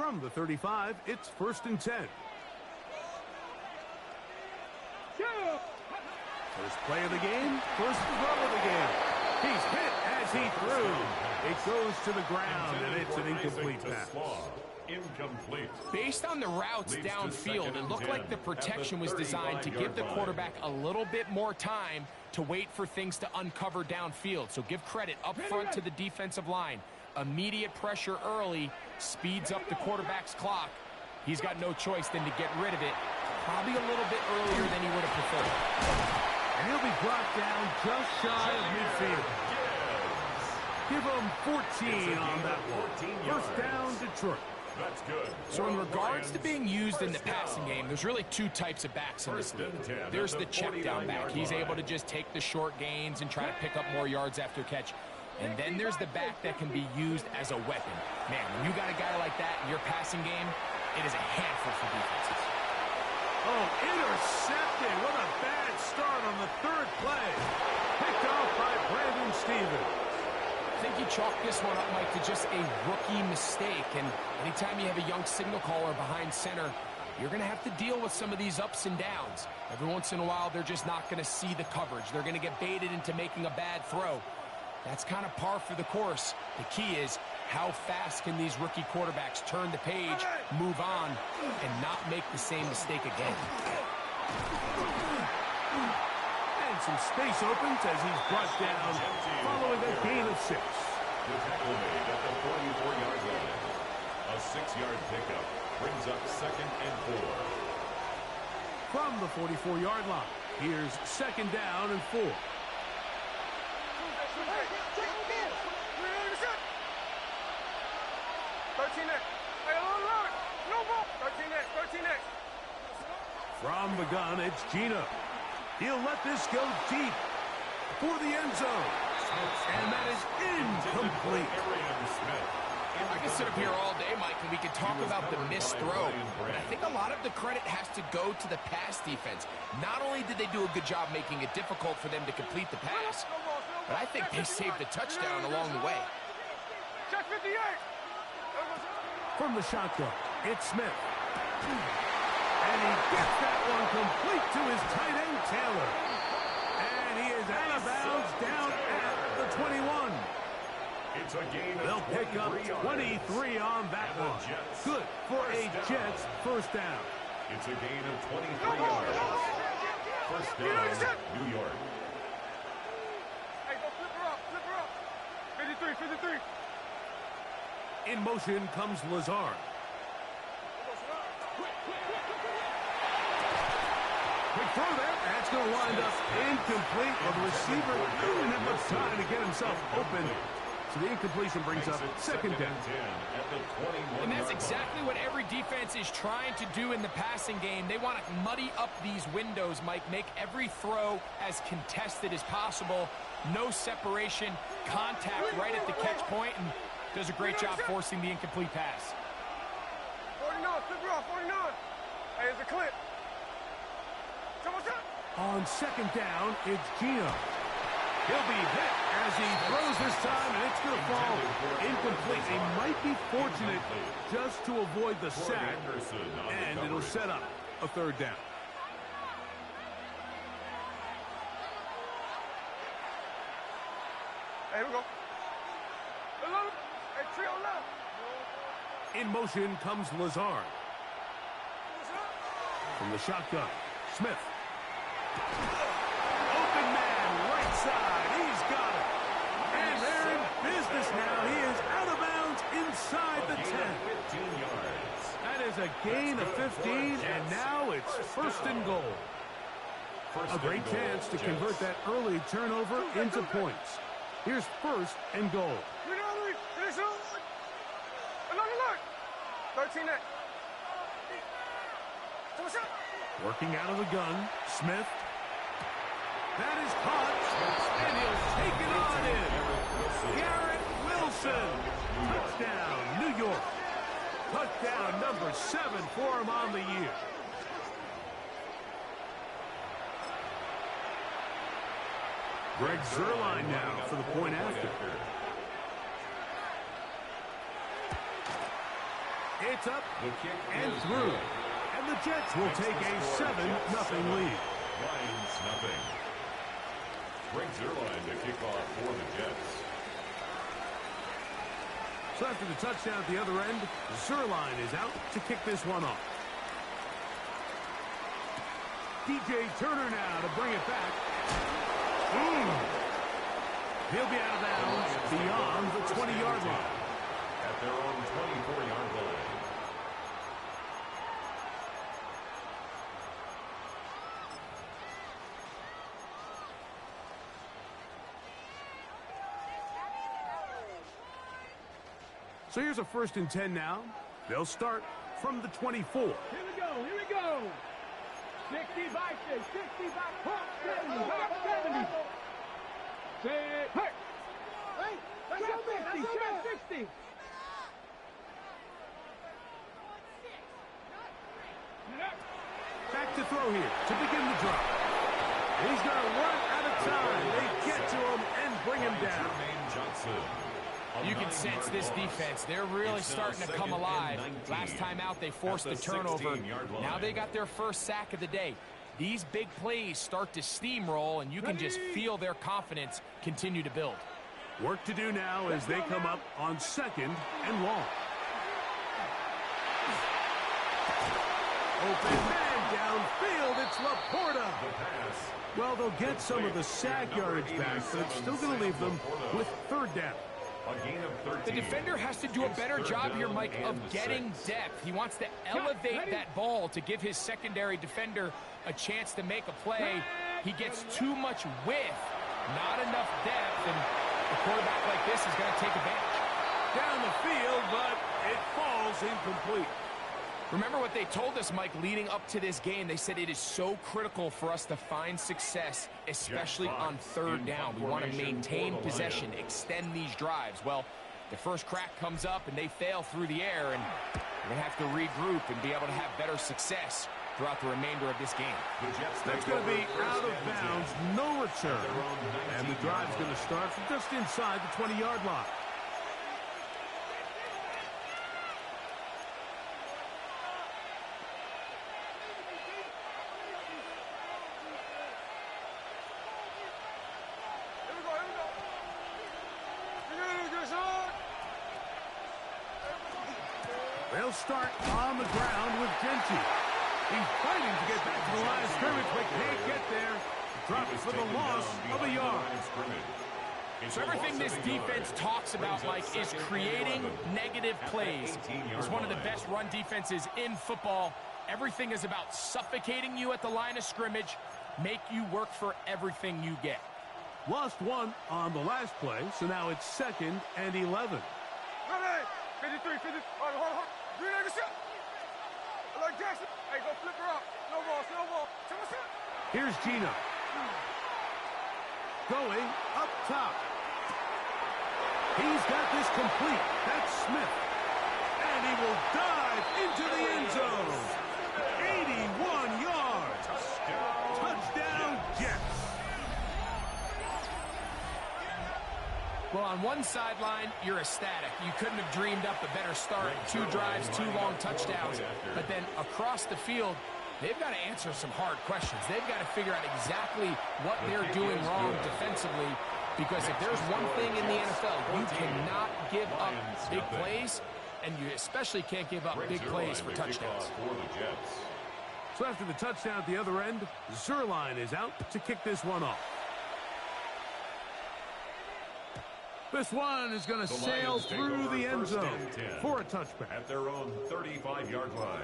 From the 35, it's 1st and 10. First play of the game, first throw of the game. He's hit as he threw. It goes to the ground, and it's an incomplete pass. Incomplete. Based on the routes downfield, it looked like the protection was designed to give the quarterback a little bit more time to wait for things to uncover downfield. So give credit up front to the defensive line. Immediate pressure early speeds up the quarterback's clock. He's got no choice than to get rid of it, probably a little bit earlier than he would have preferred. And he'll be brought down just shy of midfield. Give him 14 on that one. First down, Detroit. That's good. So in regards to being used in the passing game, there's really two types of backs in this league. There's the check down back. He's able to just take the short gains and try to pick up more yards after catch. And then there's the back that can be used as a weapon. Man, when you got a guy like that in your passing game, it is a handful for defenses. Oh, intercepted. What a bad start on the third play. Picked off by Brandon Stevens. I think you chalk this one up, Mike, to just a rookie mistake. And anytime you have a young signal caller behind center, you're going to have to deal with some of these ups and downs. Every once in a while, they're just not going to see the coverage. They're going to get baited into making a bad throw. That's kind of par for the course. The key is how fast can these rookie quarterbacks turn the page, move on, and not make the same mistake again. Some space opens as he's brought down following a gain of 6. The tackle made at the 44-yard line. A 6-yard pickup brings up 2nd and 4. From the 44-yard line, here's 2nd down and 4. 13 next. From the gun, it's Gino. He'll let this go deep for the end zone. And that is incomplete. I can sit up here all day, Mike, and we can talk about the missed throw. But I think a lot of the credit has to go to the pass defense. Not only did they do a good job making it difficult for them to complete the pass, but I think they saved a touchdown along the way. Check 58. From the shotgun, it's Smith. And he gets that one complete to his tight end, Taylor. And he is out of bounds down at the 21. It's a gain of They'll pick up 23 on that one. Good for a Jets first down. It's a gain of 23 yards. First down, New York. Hey, go flip her up. 53. In motion comes Lazard. Quick throw there. That's going to wind up incomplete. Well, the receiver didn't have much time to get himself open. So the incompletion brings up 2nd down. And that's exactly what every defense is trying to do in the passing game. They want to muddy up these windows, Mike, make every throw as contested as possible. No separation, contact right at the catch point, and does a great job forcing the incomplete pass. 49, flip her off, 49. Hey, it's a clip. On 2nd down, it's Gino. He'll be hit as he throws this time, and it's going to fall incomplete. They might be fortunate just to avoid the sack, and it'll set up a 3rd down. Hey, here we go. Hey, trio left. In motion comes Lazard. From the shotgun, Smith. Open man, right side. He's got it. And they're in business now. He is out of bounds inside the 10. 15 yards. That is a gain of 15, and now it's 1st and goal. A great chance to convert that early turnover into points. Here's 1st and goal. 13 next. Working out of the gun, Smith. That is caught, and he'll take it on in. Garrett Wilson. Touchdown, New York. Touchdown number 7 for him on the year. Greg Zuerlein now for the point after. It's up The kick and is through. good. And the Jets will take a 7-0 lead. Lions nothing. Greg Zuerlein to kick off for the Jets. So after the touchdown at the other end, Zuerlein is out to kick this one off. DJ Turner now to bring it back. He'll be out of bounds beyond the 20-yard line. At their own 24-yard line. So here's a 1st and 10 now. They'll start from the 24. Here we go. 60 back, 60 back, 70. Say, hey! Hey, that's your man, 60. Back to throw here to begin the drive. He's going to run out of time. They get to him and bring him down. Jermaine Johnson. You can sense this defense. They're really starting to come alive. Last time out, they forced the turnover. Now they got their first sack of the day. These big plays start to steamroll, and you can just feel their confidence continue to build. Work to do now as they come up on 2nd and long. Open man downfield. It's Laporta. The pass. Well, they'll get some of the sack yardage back, but it's still going to leave them with 3rd down. A gain of 13. The defender has to do a better job here, Mike, of getting depth. He wants to elevate that ball to give his secondary defender a chance to make a play. He gets too much width, not enough depth, and a quarterback like this is going to take advantage. Down the field, but it falls incomplete. Remember what they told us, Mike, leading up to this game. They said it is so critical for us to find success, especially on 3rd down. We want to maintain possession, extend these drives. Well, the first crack comes up, and they fail through the air, and we're going to have to regroup and be able to have better success throughout the remainder of this game. That's going to be out of bounds, no return, and the drive's going to start from just inside the 20-yard line. They'll start on the ground with Genty. He's fighting to get back to the line of scrimmage, but can't get there. Drops for the loss of a yard. So everything this defense talks about, Mike, is creating negative plays. It's one of the best run defenses in football. Everything is about suffocating you at the line of scrimmage, make you work for everything you get. Lost one on the last play, so now it's 2nd and 11. 53, 50. Hold on. Green egg shot. I like Jackson. Hey, go flip her up. Snowball. Here's Gino. Going up top. He's got this complete. That's Smith. And he will dive into the end zone. 81 yards. Touchdown, Jets. Well, on one sideline, you're ecstatic. You couldn't have dreamed up a better start. 2 drives, 2 long touchdowns. But then across the field, they've got to answer some hard questions. They've got to figure out exactly what they're doing wrong defensively. Because if there's one thing in the NFL, you cannot give up big plays, and you especially can't give up big plays for touchdowns. So after the touchdown at the other end, Zuerlein is out to kick this one off. This one is going to sail through the end zone for a touchback. At their own 35-yard line.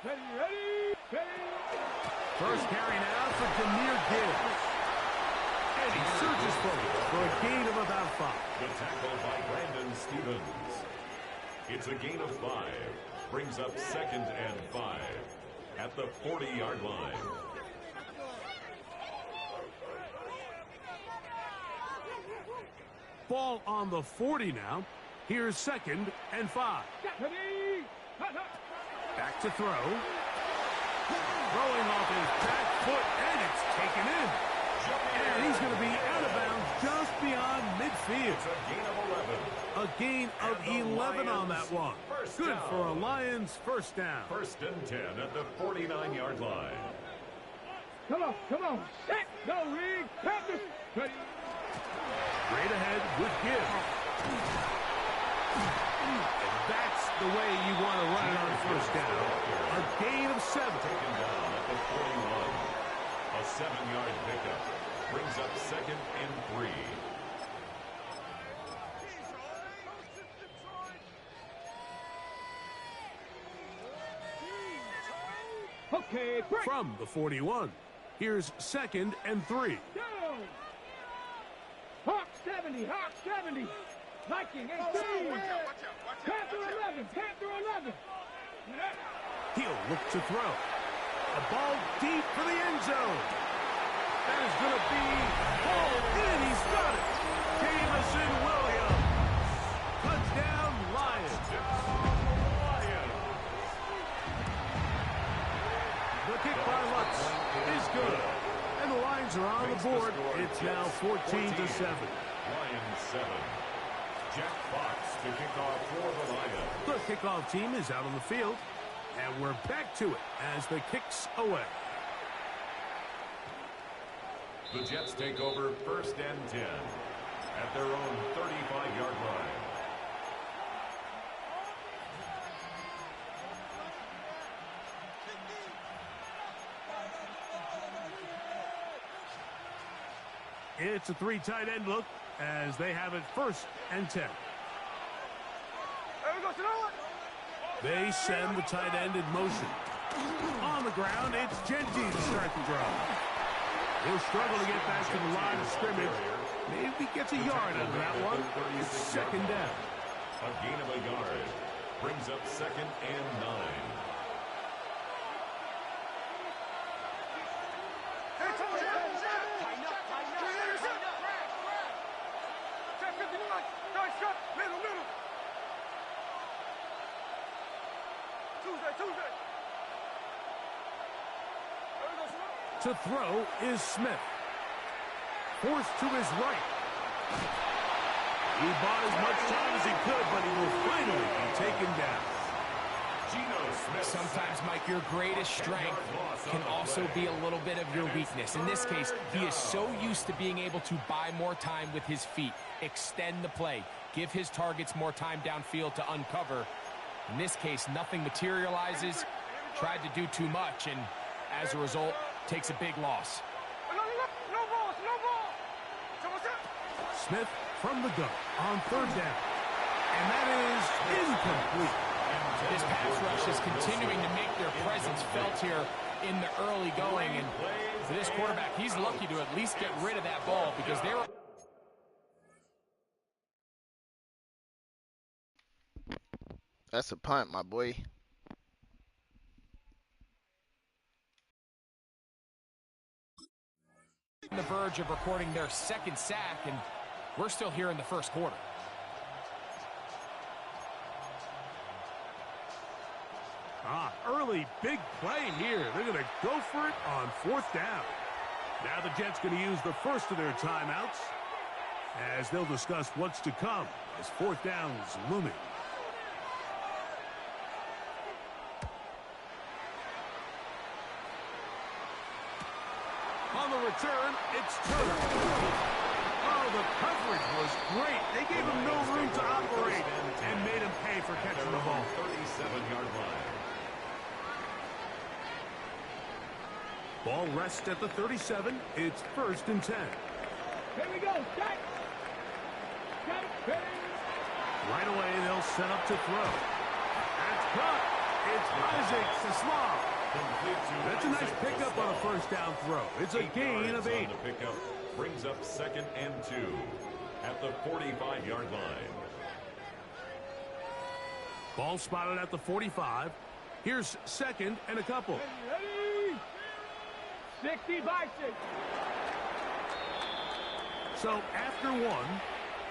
Ready. First carry now for Jahmyr Gibbs. And he surges forward for a gain of about 5. The tackle by Brandon Stevens. It's a gain of 5. Brings up 2nd and 5 at the 40-yard line. Ball on the 40 now. Here's 2nd and 5. Back to throw. throwing off his back foot, and it's taken in. And he's going to be out of bounds just beyond midfield. It's a gain of 11. A gain of 11 on that one. Good for a Lions first down. First and 10 at the 49-yard line. Come on, come on. Set, go, Reed. Panthers. Ready. Straight ahead with Gibbs. And that's the way you want to run it on first down. A gain of 7. Taken down at the 41. A 7-yard pickup. Brings up second and 3. Okay, break. From the 41. Here's second and 3. Go. Hawk 70, Hawk 70. Viking 18. Panther 11, Panther 11. He'll look to throw. A ball deep for the end zone. That is going to be hauled in. He's got it. Jameson Williams. Touchdown, Lions. The kick by Lutz is good. And the Lions are on the board. It's now 14-7. Lions 7. Jack Fox to kick off for the Lions. The kickoff team is out on the field. And we're back to it as the kick's away. The Jets take over first and 10 at their own 35-yard line. It's a 3 tight end look as they have it first and 10. They send the tight end in motion. On the ground, it's Genty to start the drive. He'll struggle to get back to the line of scrimmage. Maybe gets a yard out of that one. It's second down. A gain of a yard. Brings up second and 9. To throw is Smith. Forced to his right. He bought as much time as he could, but he will finally be taken down. Geno Smith. Sometimes, Mike, your greatest strength can also be a little bit of your weakness. In this case, he is so used to being able to buy more time with his feet, extend the play, give his targets more time downfield to uncover. In this case, nothing materializes, tried to do too much, and as a result, takes a big loss. Smith from the gun on third down. And that is incomplete. This pass rush is continuing to make their presence felt here in the early going. And for this quarterback, he's lucky to at least get rid of that ball because they were... That's a punt, my boy. On the verge of recording their second sack, and we're still here in the first quarter. Early big play here. They're going to go for it on fourth down. Now the Jets going to use the first of their timeouts as they'll discuss what's to come as fourth down is looming. On the return, it's Turner. Oh, the coverage was great. They gave him no room to operate and made him pay for catching the ball. 37-yard line. Ball rests at the 37. It's first and 10. Here we go. Set. Right away, they'll set up to throw. That's caught. It's Isaac Seslaw. That's a nice pickup on a first down throw. It's a gain of 8. The pickup brings up second and 2 at the 45-yard line. Ball spotted at the 45. Here's second and a couple. Ready? 60 by 6. So after one,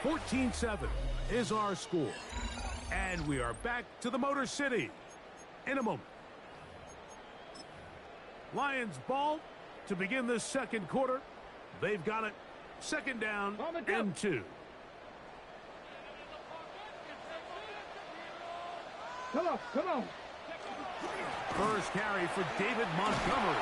14-7 is our score. And we are back to the Motor City in a moment. Lions ball to begin this second quarter. They've got it. Second down and 2. Come on. First carry for David Montgomery.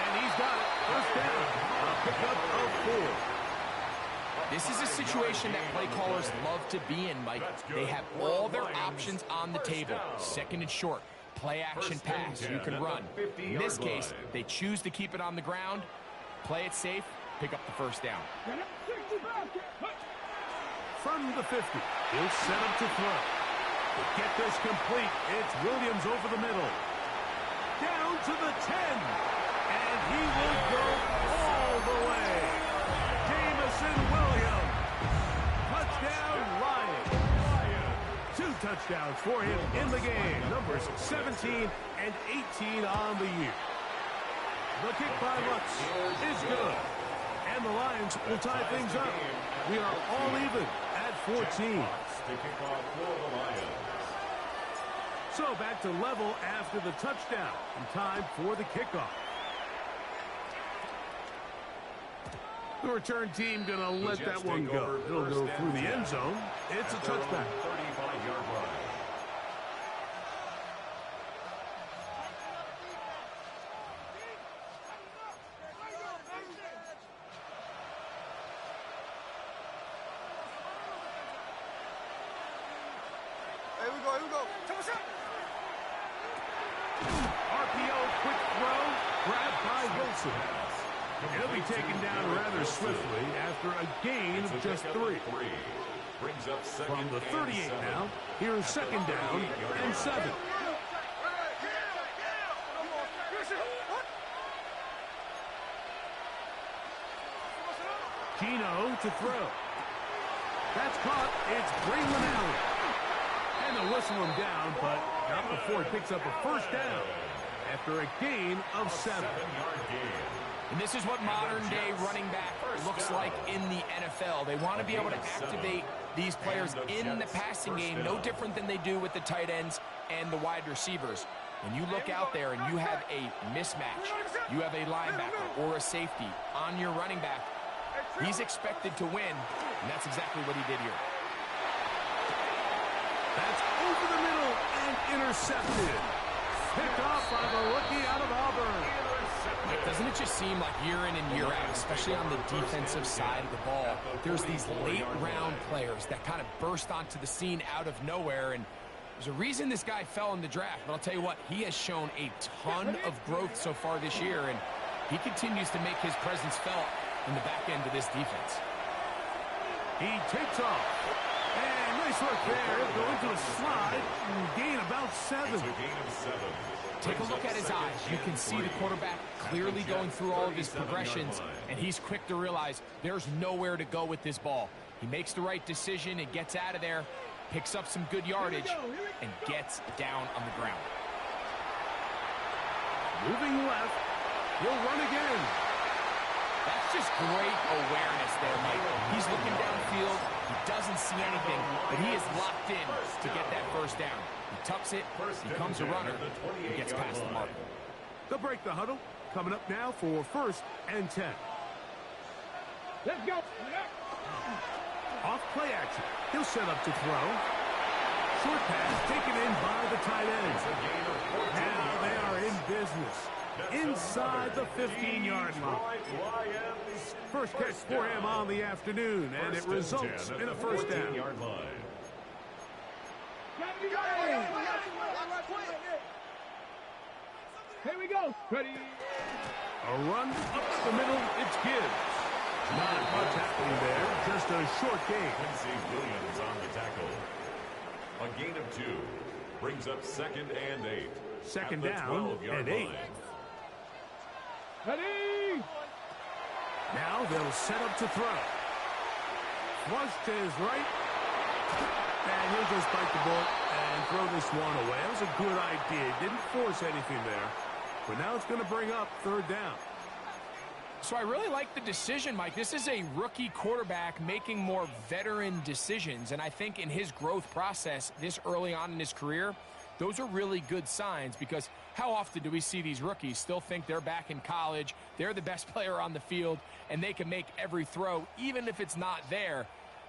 And he's got it. First down. A pickup of 4. This is a situation that play callers love to be in, Mike. They have all their options on the table. Second and short. Play action pass. You can run. In this case, they choose to keep it on the ground, play it safe, pick up the first down. From the 50, he'll set up to throw. To get this complete, it's Williams over the middle. Down to the 10. And he will go all the way. Jameson Williams. Touchdown, Lions. 2 touchdowns for him in the game. Numbers 17 and 18 on the year. The kick by Lutz is good. And the Lions will tie things up. We are all even at 14. So back to level after the touchdown. And time for the kickoff. The return team going to let that one go. It'll go through the end zone. It's a touchback. 35-yard line. Here we go. Come on, shot. RPO quick throw. Grabbed by Wilson. He'll be taken down rather swiftly after a gain of just 3. Brings up From the 38 now, here's second down and 7. Gino to throw. That's caught. It's Braylon Allen. And they'll whistle him down, but not before he picks up a first down after a gain of 7. And this is what modern-day running back looks like in the NFL. They want to be able to activate these players in the passing game, no different than they do with the tight ends and the wide receivers. When you look out there and you have a mismatch, you have a linebacker or a safety on your running back, he's expected to win, and that's exactly what he did here. That's over the middle and intercepted. Picked off by the rookie out of Auburn. Doesn't it just seem like year in and year out, especially on the defensive side of the ball, there's these late-round players that kind of burst onto the scene out of nowhere, and there's a reason this guy fell in the draft, but I'll tell you what, he has shown a ton of growth so far this year, and he continues to make his presence felt in the back end of this defense. He takes off. And nice work there. He'll go into a slide and gain about 7. It's a gain of 7. Take a look at his eyes. You can see the quarterback clearly going through all of his progressions, and he's quick to realize there's nowhere to go with this ball. He makes the right decision and gets out of there, picks up some good yardage, and gets down on the ground. Moving left. He'll run again. That's just great awareness there, Mike. He's looking downfield. He doesn't see anything, but he is locked in to get that first down. He tucks it, becomes a runner, and gets past the mark. They'll break the huddle. Coming up now for first and 10. Let's go. Off play action. He'll set up to throw. Short pass taken in by the tight end. Now they are in business. Inside the 15-yard line. First catch for him on the afternoon, and it results in a first down. Here we go. Ready. A run up the middle. It's Gibbs. Not much happening there. Just a short gain. Quincy Williams on the tackle. A gain of 2. Brings up second and 8. Second down and 8. Ready. Now they'll set up to throw. Flush to his right. And he'll just bite the bullet and throw this one away. That was a good idea. Didn't force anything there. But now it's going to bring up third down. So I really like the decision, Mike. This is a rookie quarterback making more veteran decisions. And I think in his growth process this early on in his career, those are really good signs, because how often do we see these rookies still think they're back in college, they're the best player on the field, and they can make every throw, even if it's not there?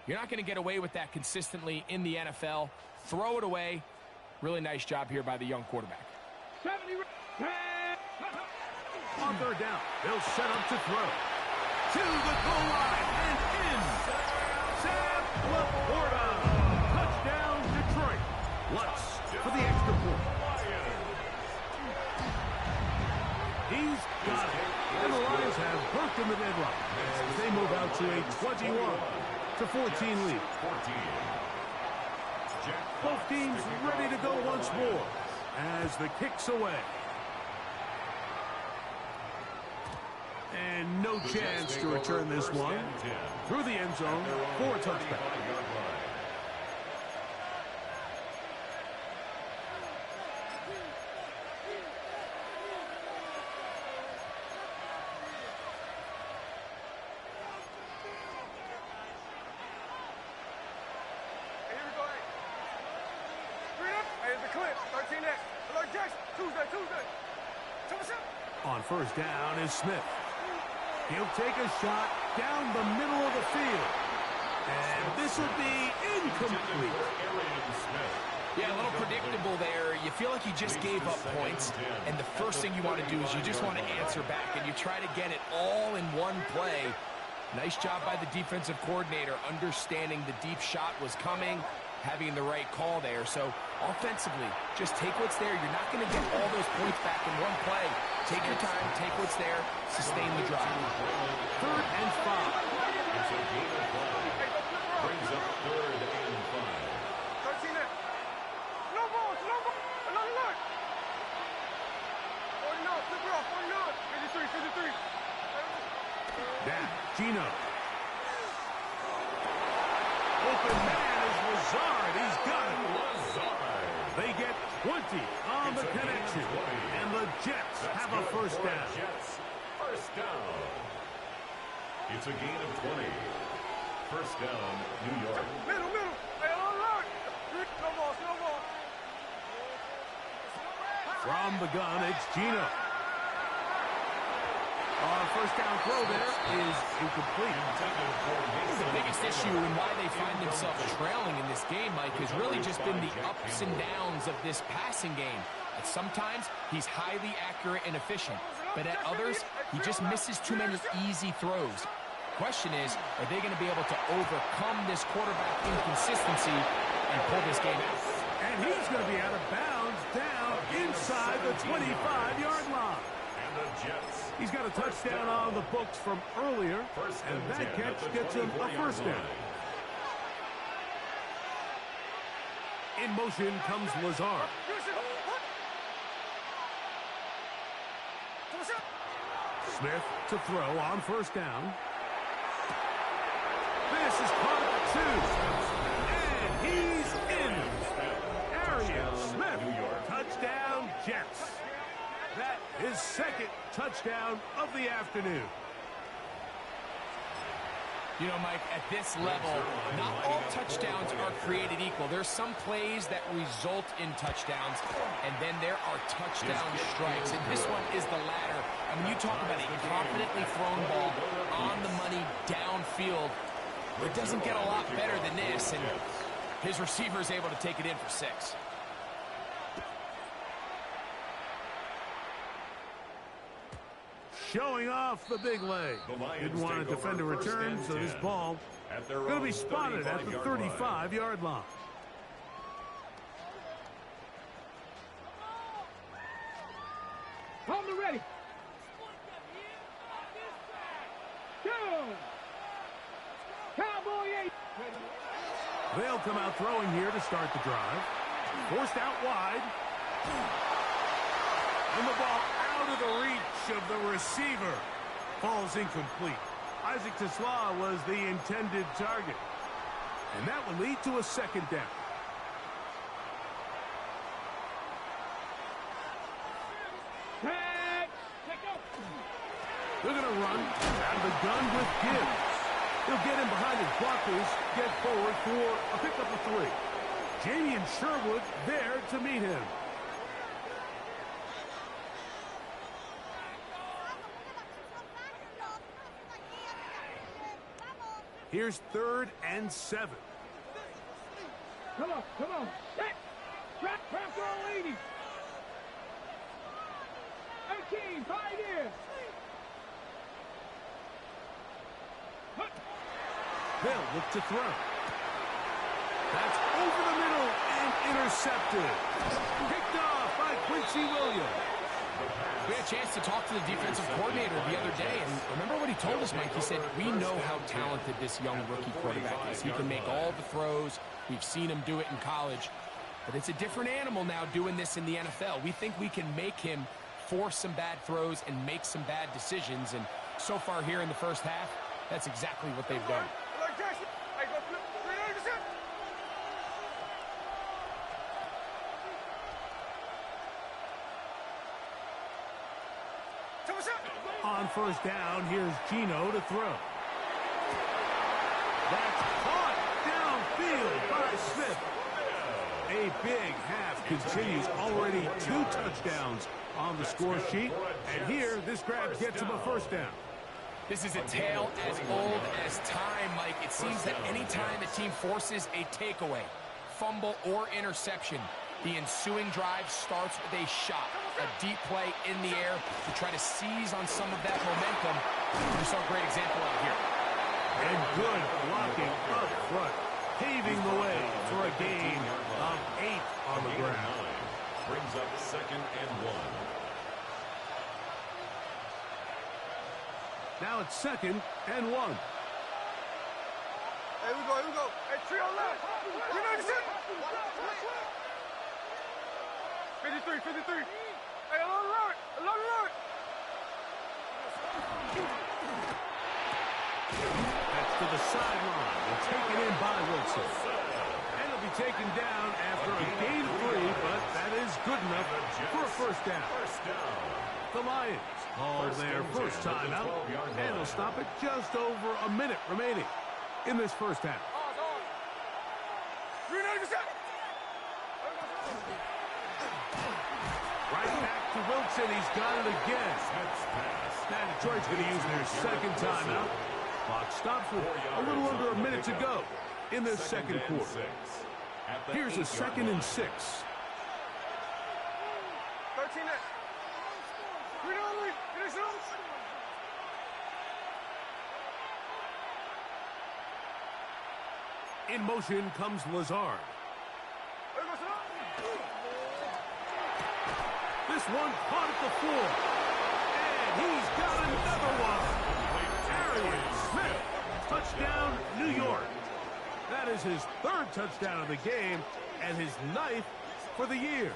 You're not going to get away with that consistently in the NFL. Throw it away. Really nice job here by the young quarterback. On third down, they'll set up to throw. To the goal line and in. Sam Laporta. Touchdown, Detroit. Lutz for the extra point. He's got it. And the Lions have broken the deadlock as they move out to a 21-14 lead. Both teams ready to go once more as the kick's away. And no chance to return this one through the end zone for a touchback. On first down is Smith. He'll take a shot down the middle of the field. And this will be incomplete. Yeah, a little predictable there. You feel like you just gave up points, and the first thing you want to do is you just want to answer back, and you try to get it all in one play. Nice job by the defensive coordinator, understanding the deep shot was coming, having the right call there. So offensively, just take what's there. You're not going to get all those points back in one play. Take your time, take what's there, sustain the drive. 3rd and 5. It's a game of play. Brings up 3rd and 5. 13 there. No ball, no ball. Another look. 49, flip it off, 49. 53. That, Gino. Open man is Lazard. He's got it. They get 20 on the connection. And the Jets have a first down. First down. It's a gain of 20. First down, New York. Middle. Hey, look. No ball. From the gun, it's Gino. First down throw there is incomplete. The biggest issue and why they find themselves trailing in this game, Mike, has really just been the ups and downs of this passing game. At sometimes, he's highly accurate and efficient, but at others, he just misses too many easy throws. Question is, are they going to be able to overcome this quarterback inconsistency and pull this game out? And he's going to be out of bounds down inside the 25-yard line. And the Jets. He's got a touchdown on the books from earlier, and that catch gets him a first down. In motion comes Lazard. Smith to throw on first down. This is caught 2. And he's in. Arian Smith. Touchdown, Jets. That is 2nd touchdown of the afternoon. You know, Mike, at this level, not all touchdowns are created equal. There's some plays that result in touchdowns, and then there are touchdown strikes. And this one is the latter. And when you talk about a confidently thrown ball on the money downfield, it doesn't get a lot better than this. And his receiver is able to take it in for 6. Showing off the big leg. Didn't want to defend a return, so this ball going to be spotted at the 35-yard line. Hold me ready. Cowboy 8. They'll come out throwing here to start the drive. Forced out wide. And the ball out of the reach of the receiver. Falls incomplete. Isaac TeSlaa was the intended target. And that will lead to a second down. They're going to run out of the gun with Gibbs. He'll get him behind his blockers, get forward for a pickup of 3. Jamian Sherwood there to meet him. Here's 3rd and 7. Come on, come on. Trap throw, lady. 18, pioneer. They'll look to throw. That's over the middle and intercepted. Picked off by Quincy Williams. We had a chance to talk to the defensive coordinator the other day, and remember what he told us, Mike? He said, we know how talented this young rookie quarterback is. He can make all the throws. We've seen him do it in college. But it's a different animal now doing this in the NFL. We think we can make him force some bad throws and make some bad decisions. And so far here in the first half, that's exactly what they've done. On 1st down, here's Gino to throw. That's caught downfield by Smith. A big half continues. Already 2 touchdowns on the score sheet. And here, this grab gets him a 1st down. This is a tale as old as time, Mike. It seems that any time a team forces a takeaway, fumble, or interception, the ensuing drive starts with a shot, a deep play in the air to try to seize on some of that momentum. We saw a great example out here. And good blocking up front, paving the way for a gain of 8 on the ground. Brings up 2nd and 1. Now it's 2nd and 1. Here we go. Hey, trio left. You know this. 53. Hey, along the road. That's to the sideline and taken in by Wilson. And he'll be taken down after a gain of 3, but that is good enough for a 1st down. The Lions call their first timeout, and they'll stop it just over a minute remaining in this first half. Right back to Wilson. He's got it again. Now Detroit's going to use their 2nd timeout. Clock stops with a little under a minute to go in this 2nd quarter. Here's a 2nd and 6. 13 net. In motion comes Lazard. This one caught at the floor. And he's got another one. Arian Smith. Touchdown, New York. That is his 3rd touchdown of the game and his 9th for the year.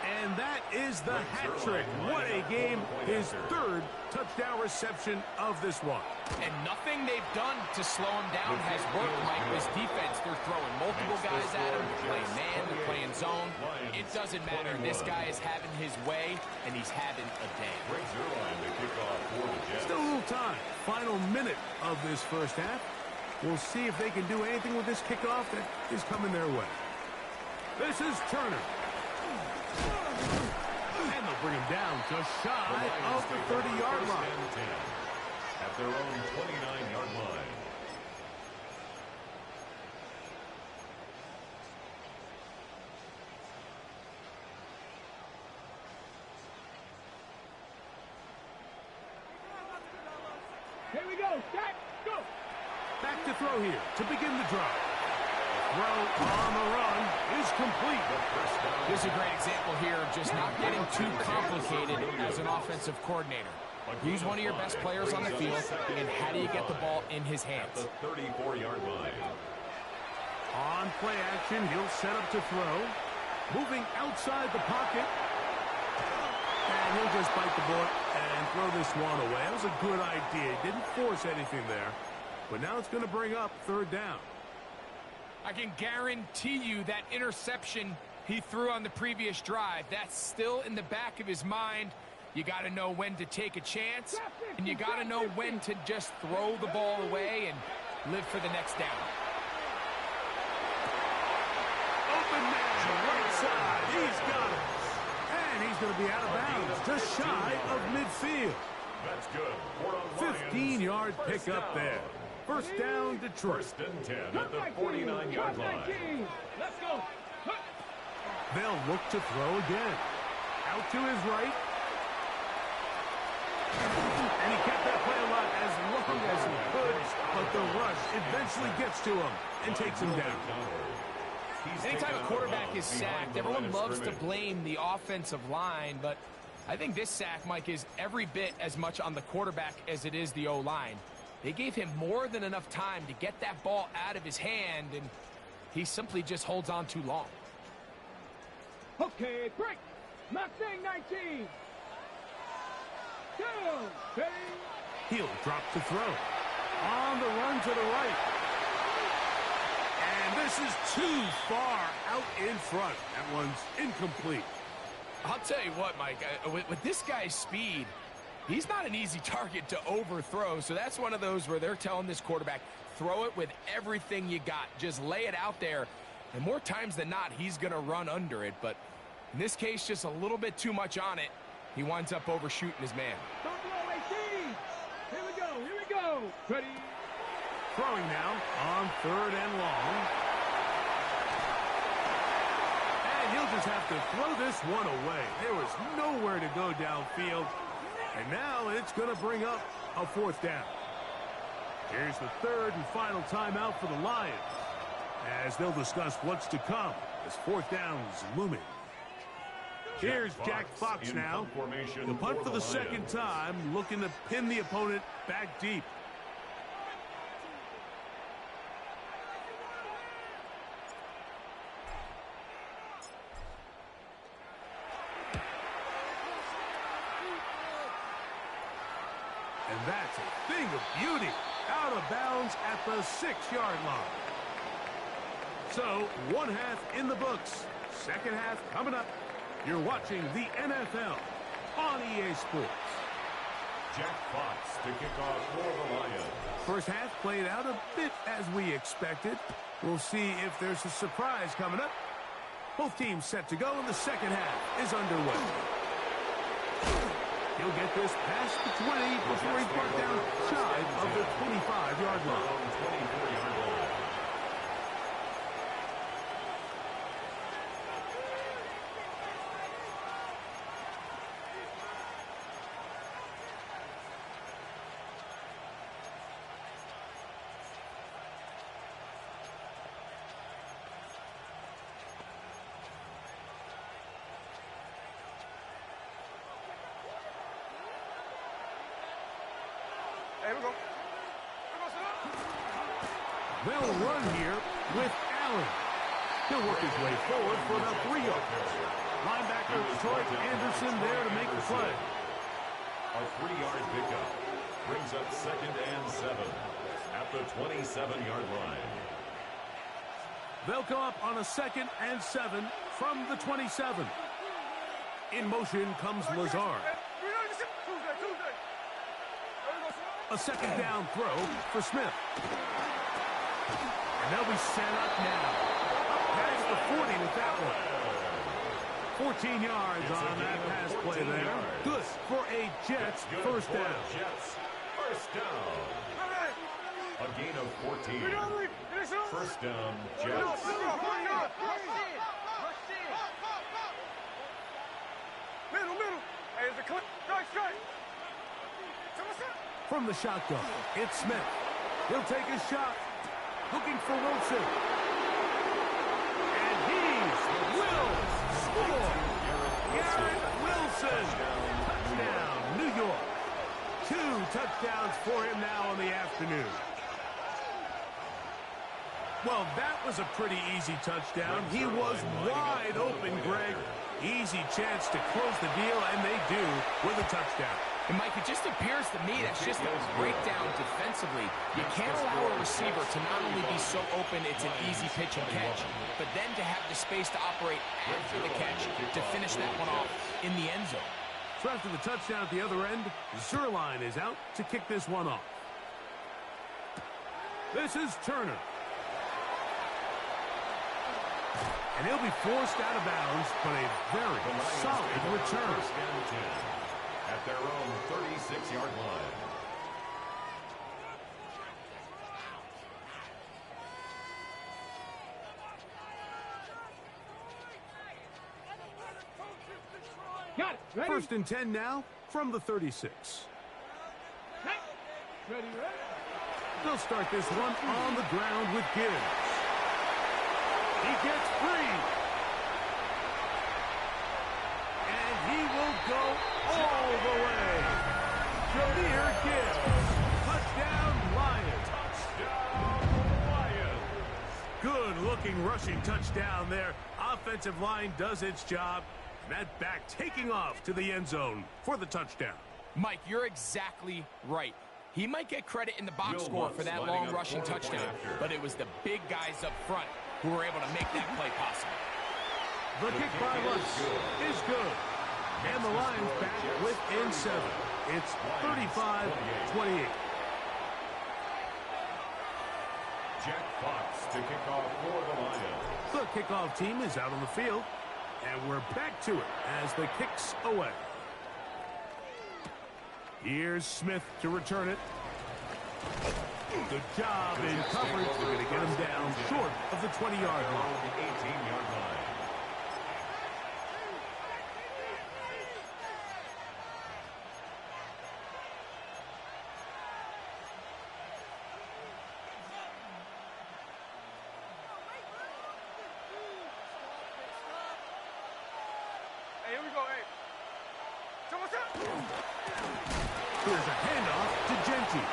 And that is the hat trick. What a game. His 3rd touchdown reception of this one. And nothing they've done to slow him down has worked, Mike. This defense, they're throwing multiple guys at him. They're playing man, they're playing zone. It doesn't matter. This guy is having his way, and he's having a day. Still a little time. Final minute of this first half. We'll see if they can do anything with this kickoff that is coming their way. This is Turner. And they'll bring him down just shy of the 30-yard line. At their own 29-yard line. Here we go. Stack. Go. Back to throw here to begin the drive. Throw on the run is complete. This is a great example here of just not getting too complicated as an offensive coordinator. Who's one of your best players on the field, and how do you get the ball in his hands? At the 34-yard line. On play action, he'll set up to throw. Moving outside the pocket. And he'll just bite the bullet and throw this one away. That was a good idea. He didn't force anything there. But now it's going to bring up 3rd down. I can guarantee you that interception he threw on the previous drive, that's still in the back of his mind. You got to know when to take a chance, and you got to know when to just throw the ball away and live for the next down. side. He's got it. And he's going to be out of bounds, just shy of midfield. That's good. 15-yard pickup there. First down, Detroit. First and 10 at the 49-yard line. Let's go. They'll look to throw again. Out to his right. And he kept that play alive as long as he could, but the rush eventually gets to him and takes him down. Anytime a quarterback is sacked, everyone loves to blame the offensive line, but I think this sack, Mike, is every bit as much on the quarterback as it is the O-line. They gave him more than enough time to get that ball out of his hand, and he simply just holds on too long. Okay, break. Mustang 19. Go, baby. He'll drop to throw. On the run to the right. And this is too far out in front. That one's incomplete. I'll tell you what, Mike, with this guy's speed, he's not an easy target to overthrow. So that's one of those where they're telling this quarterback, throw it with everything you got. Just lay it out there. And more times than not, he's going to run under it. But in this case, just a little bit too much on it. He winds up overshooting his man. Don't blow 18. Here we go. Here we go. Ready. Throwing now on third and long. And he'll just have to throw this one away. There was nowhere to go downfield. And now it's going to bring up a fourth down. Here's the third and final timeout for the Lions, as they'll discuss what's to come as fourth down is looming. Here's Jack Fox now. The punt for the second time, looking to pin the opponent back deep. And that's a thing of beauty. Out of bounds at the 6-yard line. So, one half in the books. Second half coming up. You're watching the NFL on EA Sports. Jack Fox to kick off for the Lions. First half played out a bit as we expected. We'll see if there's a surprise coming up. Both teams set to go, and the second half is underway. He'll get this past the 20 before he's brought down shy of the 25-yard line. 24-yard line. Hey, here we go. They'll run here with Allen. He'll work his way forward for about 3 yards. Linebacker Detroit Anderson there to make the play. A 3-yard pickup brings up second and 7 at the 27-yard line. They'll come up on a 2nd and 7 from the 27. In motion comes Lazard. A second down throw for Smith. And they'll be set up now. Up past the 40 with that one. 14 yards on that pass play there. Good for a Jets first down. Jets first down. A gain of 14. First down, Jets. Middle. Hey, it's a clip. Strike. From the shotgun, it's Smith. He'll take a shot. Looking for Wilson. And he will score. Garrett Wilson. Touchdown, New York. 2 touchdowns for him now in the afternoon. Well, that was a pretty easy touchdown. He was wide open, Greg. Easy chance to close the deal, and they do with a touchdown. And, Mike, it just appears to me that's just a breakdown defensively. You can't allow a receiver to not only be so open it's an easy pitch and catch, but then to have the space to operate after the catch to finish that one off in the end zone. So after the touchdown at the other end, Zuerlein is out to kick this one off. This is Turner. And he'll be forced out of bounds, but a very solid return. First and 10 at their own 36-yard line. Got it. Ready? First and 10 now from the 36. Ready. They'll start this one on the ground with Gibbs. He gets free. And he will go all the way. Jahmyr Gibbs. Touchdown, Lions. Touchdown, Lions. Good-looking rushing touchdown there. Offensive line does its job. And that back taking off to the end zone for the touchdown. Mike, you're exactly right. He might get credit in the box score for that long rushing touchdown, but it was the big guys up front who were able to make that play possible. The kick by Lutz is good. And the Lions back within 7. It's 35-28. Jack Fox to kick off for the Lions. The kickoff team is out on the field. And we're back to it as the kick's away. Here's Smith to return it. Good job in coverage. They're going to get him down short of the 20-yard line. The 18-yard line. Hey, here we go. Hey. So what's up? Here's a handoff to Genty.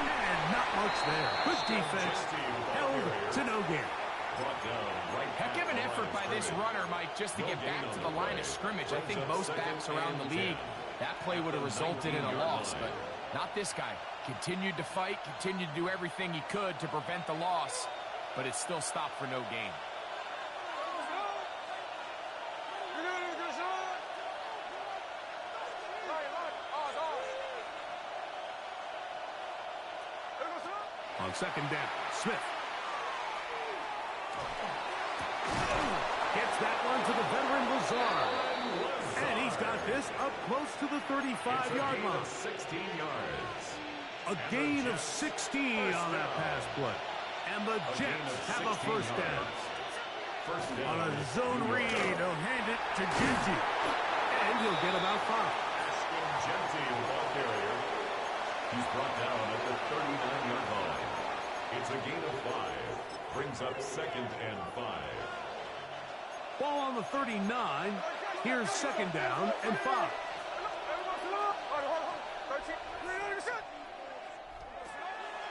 And not much there. Good defense. Held to no gain. Heck of an effort by this runner, Mike, just to get back to the line of scrimmage. I think most backs around the league, that play would have resulted in a loss, but not this guy. Continued to fight, continued to do everything he could to prevent the loss, but it still stopped for no gain. On second down, Smith. Gets that one to the veteran Lazard. And he's got this up close to the 35-yard line. 16 yards. A gain of 16 on that pass play. And the Jets have a first down. On a zone read, he'll hand it to Genty. And he'll get about 5. Genty, the ball carrier. He's brought down at the 39-yard line. It's a gain of 5. Brings up second and 5. Ball on the 39. Here's second down and 5.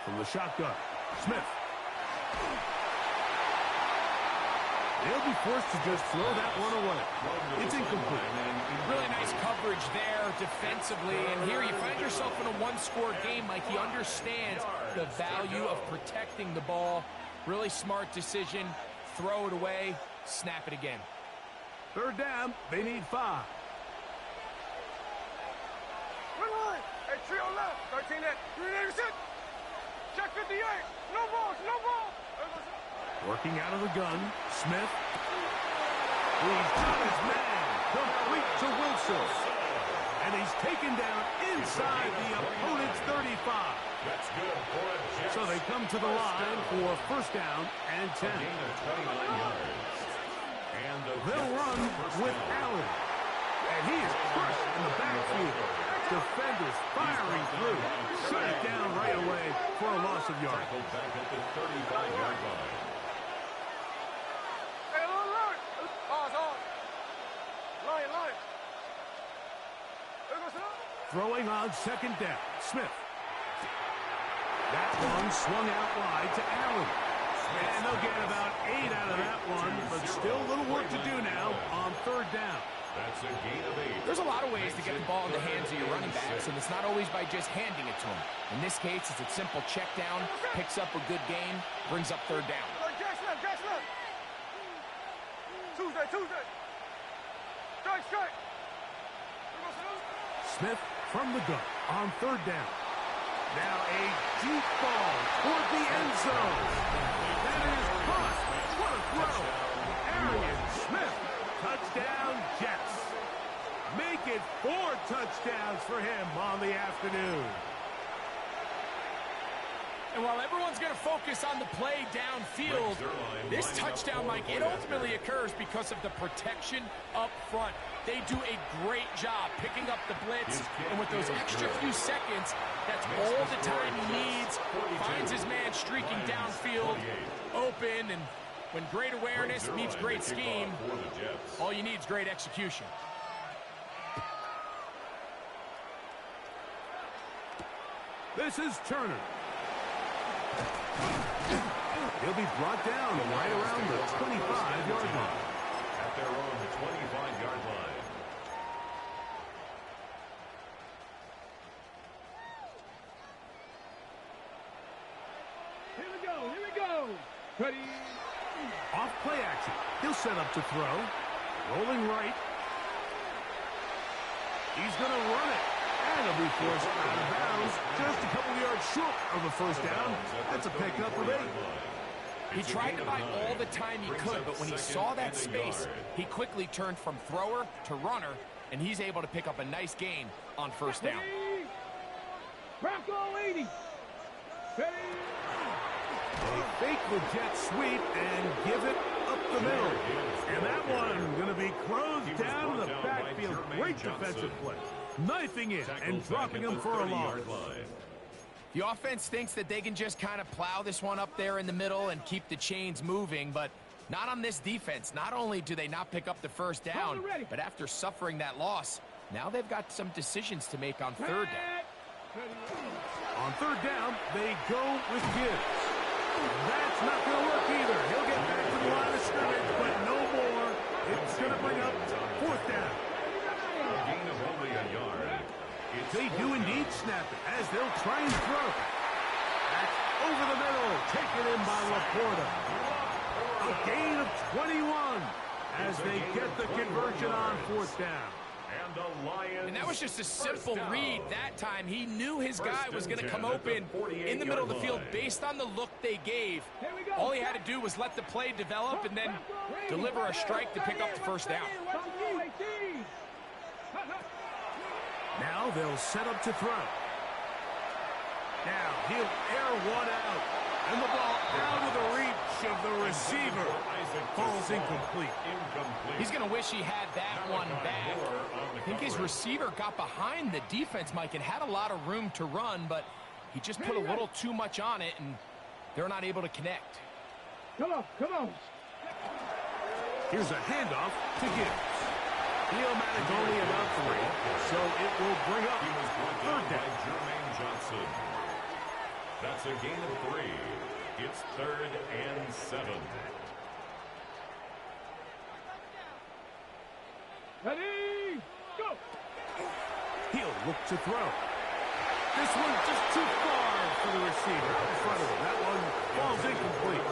From the shotgun, Smith. They'll be forced to just throw that one away. It's incomplete. Really nice coverage there defensively. And here you find yourself in a one-score game, Mike. He understands the value of protecting the ball. Really smart decision. Throw it away. Snap it again. Third down. They need 5. Hey, trio left. 13 net. 386. Check 58. No balls. No ball. Working out of the gun, Smith. He's got his man. Complete to Wilson. And he's taken down inside the opponent's 35. That's good for a Jets. So they come to the line for first down and 10. A gain of 29 yards. And They'll run with Allen. And he is crushed in the backfield. Defenders firing through. Shut it down right away for a loss of yards. tackled back at the 35-yard line. Hey, line. Pause on. Line. Throwing on second down, Smith. That one swung out wide to Allen. And they'll get about 8 out of that one, but still a little work to do now on third down. That's a gain of 8. There's a lot of ways to get the ball in the hands of your running backs, and it's not always by just handing it to them. In this case, it's a simple check down, picks up a good gain, brings up third down. Gas left. Tuesday. Strike. Smith from the gun on third down. Now a deep ball toward the end zone. That is caught. What a throw. Arian Smith. Touchdown, Jets. Make it 4 touchdowns for him on the afternoon. And while everyone's going to focus on the play downfield, this touchdown, Mike, it ultimately occurs because of the protection up front. They do a great job picking up the blitz, and with those extra few seconds, that's all the time he needs. Finds his man streaking downfield, open, and when great awareness meets great scheme, all you need is great execution. This is Turner. He'll be brought down right around the 25-yard line. At their own 25-yard line. Here we go. Ready. Off play action. He'll set up to throw. Rolling right. He's going to run it. And he'll be forced out of bounds. Just a couple yards short of the first down. That's a pickup of 8. He tried to buy all the time he could, but when he saw that space, he quickly turned from thrower to runner, and he's able to pick up a nice gain on first down. Bronco 80. Ready. They fake the jet sweep and give it up the middle. And that one going to be closed down to the backfield. Great defensive play. Knifing it and dropping him for a loss. The offense thinks that they can just kind of plow this one up there in the middle and keep the chains moving, but not on this defense. Not only do they not pick up the first down, but after suffering that loss, now they've got some decisions to make on third down. On third down, they go with Gibbs. That's not going to work either. He'll get back to the line of scrimmage, but no more. It's going to bring up fourth down. A gain of only a yard. They do indeed snap it as they'll try and throw. That's over the middle, taken in by Laporta. A gain of 21 as they get the conversion on fourth down. And that was just a simple read that time. He knew his guy was going to come open in the middle of the field based on the look they gave. All he had to do was let the play develop and then deliver a strike to pick up the first down. Now they'll set up to throw. Now he'll air one out. And the ball out of the reach of the receiver. Falls incomplete. He's going to wish he had that one back. I think his receiver got behind the defense, Mike, and had a lot of room to run, but he just put a little too much on it, and they're not able to connect. Come on. Here's a handoff to Gibbs. He'll manage only about 3, so it will bring up third down. Jermaine Johnson. That's a gain of 3. It's 3rd and 7. Ready, go! He'll look to throw. This one just too far for the receiver in front of him. That one falls incomplete.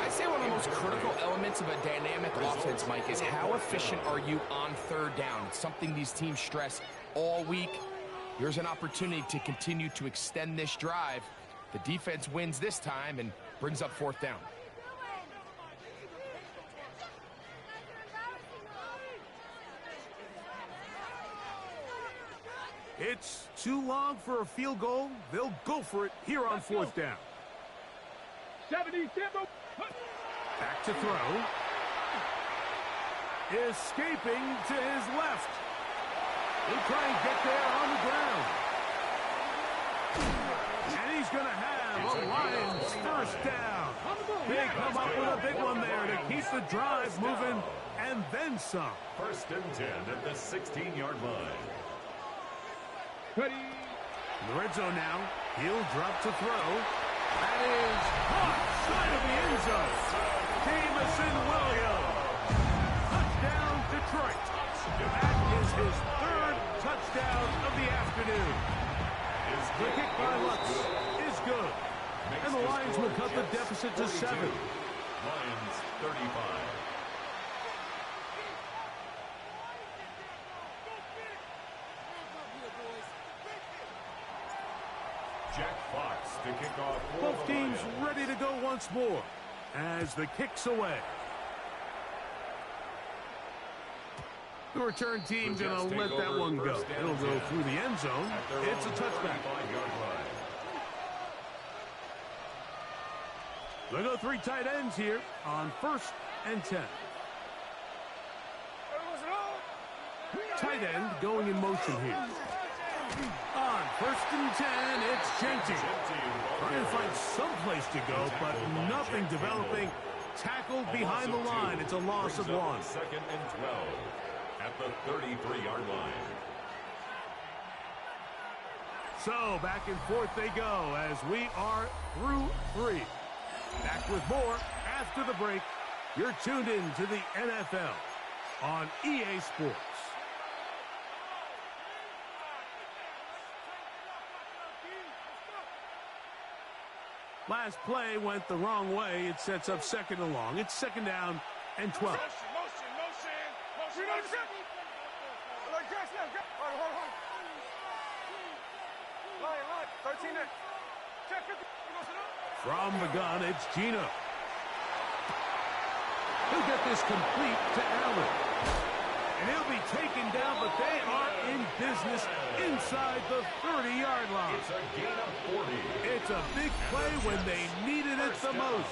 I'd say one of the most critical elements of a dynamic offense, Mike, is how efficient are you on third down. It's something these teams stress all week. Here's an opportunity to continue to extend this drive. The defense wins this time and brings up fourth down. It's too long for a field goal. They'll go for it here on fourth down. 70, Back to throw. Escaping to his left. He'll try and get there on the ground. And he's going to have a Lions first down. They come up with a big one there to keep the drive moving and then some. 1st and 10 at the 16-yard line. Ready. In the red zone now. He'll drop to throw. That is caught side of the end zone. Jameson Williams. Touchdown, Detroit. That is his 3rd touchdown of the afternoon. The kick by Lutz is good. And the Lions will cut the deficit to 7. Lions 35. Jack Fox to kick off. Both teams ready to go once more. as the kick's away. The return team going to let that one go. It'll go through the end zone. It's a touchback. They'll go 3 tight ends here on 1st and 10. Tight end going in motion here. On 1st and 10, it's Jeanty. Trying to find some place to go, but nothing developing. Tackled behind the line. It's a loss of 1. 2nd and 12 at the 33-yard line. So back and forth they go as we are through 3. Back with more after the break. You're tuned in to the NFL on EA Sports. Last play went the wrong way. It sets up 2nd and long. It's 2nd down and 12. Motion. Line. 13 next. Check 50. From the gun, it's Gino. He'll get this complete to Allen. And he'll be taken down, but they are in business inside the 30-yard line. It's a gain of 40. It's a big play when they needed it the most.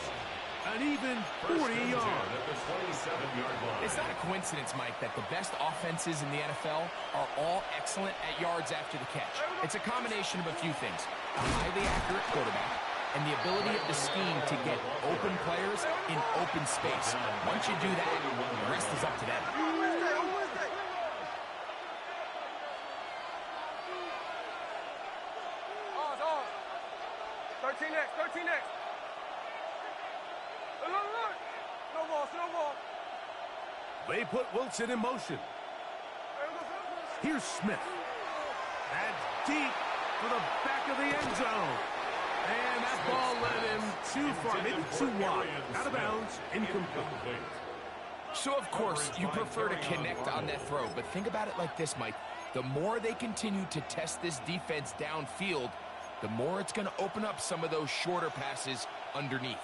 An even 40 yards. At the 27-yard line. It's not a coincidence, Mike, that the best offenses in the NFL are all excellent at yards after the catch. It's a combination of a few things. A highly accurate quarterback and the ability of the scheme to get open players in open space. Once you do that, the rest is up to them. Oz. 13 next. Look. No ball. They put Wilson in motion. Here's Smith. That's deep for the back of the end zone. And that ball led him too far, maybe too wide. Out of bounds, incomplete. So, of course, you prefer to connect on that throw, but think about it like this, Mike. The more they continue to test this defense downfield, the more it's going to open up some of those shorter passes underneath.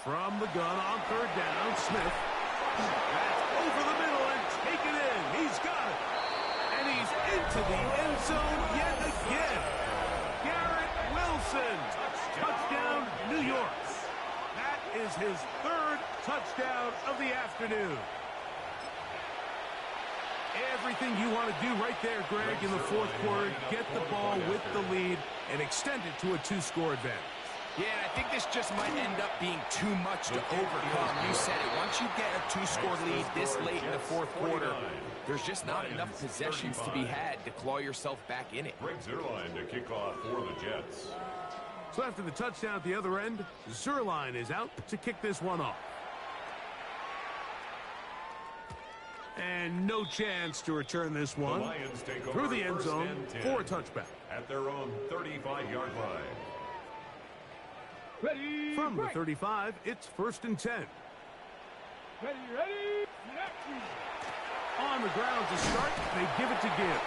From the gun on 3rd down, Smith. That's over the middle and taken in. He's got it. And he's into the end zone yet again. Garrett Wilson. Touchdown, New York. That is his 3rd touchdown of the afternoon. Everything you want to do right there, Greg, in the 4th quarter. Get the ball with the lead and extend it to a 2-score advantage. Yeah, I think this just might end up being too much to overcome. You said it. Once you get a 2-score lead this late in the 4th quarter, there's just not enough possessions to be had to claw yourself back in it. Greg Zuerlein to kick off for the Jets. So after the touchdown at the other end, Zuerlein is out to kick this one off. And no chance to return this one through the end zone for a touchback. At their own 35-yard line. Ready. From the 35, it's 1st and 10. Ready. On the ground to start, they give it to Gibbs.